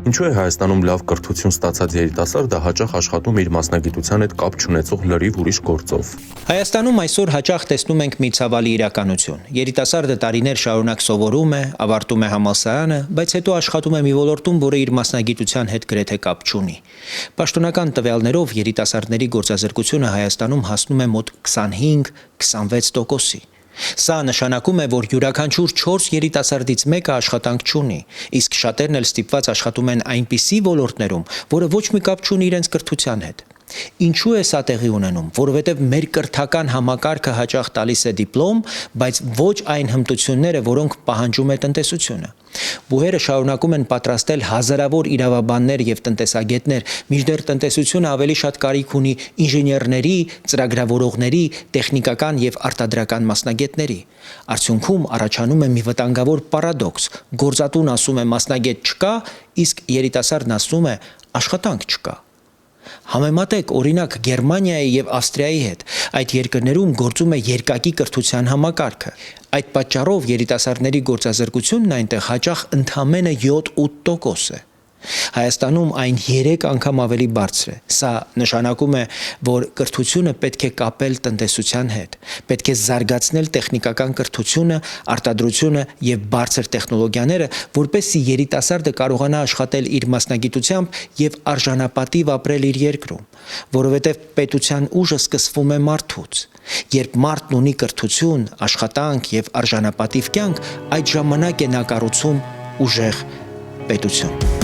Ինչու է Հայաստանում լավ կրթություն ստացած երիտասարդը հաճախ աշխատում իր մասնագիտության հետ կապ չունեցող լրիվ ուրիշ գործով։ Հայաստանում այսօր հաճախ տեսնում ենք մի ցավալի իրականություն։ Երիտասարդը տարիներ շարունակ սովորում է, ավարտում է համալսարանը, բայց հետո աշխատում է մի ոլորտում, որը իր մասնագիտության հետ գրեթե կապ չունի։ Պաշտոնական տվյալներով երիտասարդների գործազրկությունը Հայաստանում հասնում է մոտ 25-26%-ի։ Սա նշանակում է, որ յուրաքանչյուր 4 երիտասարդից մեկը աշխատանք չունի, իսկ շատերն էլ ստիպված աշխատում են այնպիսի ոլորտներում, որը ոչ մի կապ չունի իրենց կրթության հետ։ Ինչու է սա տեղի ունենում, որովհետև մեր կրթական համակարգը հաճախ տալիս է դիպլոմ, բայց ոչ այն հմտությունները, որոնք պահանջում է տնտեսությունը։ Բուհերը շարունակում են պատրաստել հազարավոր իրավաբաններ եւ տնտեսագետներ, մինչդեռ տնտեսությունը ավելի շատ կարիք ունի ինժեներների, ծրագրավորողների, տեխնիկական եւ արտադրական մասնագետների։ Արդյունքում առաջանում է մի վտանգավոր պարադոքս. գործատուն ասում է մասնագետ չկա, իսկ երիտասարդն ասում է աշխատանք չկա։ Համեմատեք օրինակ Գերմանիայի եւ Ավստրիայի հետ, այդ երկրներում գործում է երկակի կրթության համակարգը։ Այդ պատճառով երիտասարդների գործազրկությունն այնտեղ հաճախ ընդամենը 7-8% է։ Հայաստանում այն 3 անգամ ավելի բարձր է։ Սա նշանակում է, որ կրթությունը պետք է կապել տնտեսության հետ, պետք է զարգացնել տեխնիկական կրթությունը, արտադրությունը եւ բարձր տեխնոլոգիաները, որպեսզի երիտասարդը կարողանա աշխատել իր մասնագիտությամբ եւ արժանապատիվ ապրել իր երկրում, որովհետեւ պետության ուժը սկսվում է մարդուց։ Երբ մարդն ունի կրթություն, աշխատանք եւ արժանապատիվ կյանք, այդ ժամանակ է նա կառուցում ուժեղ պետություն։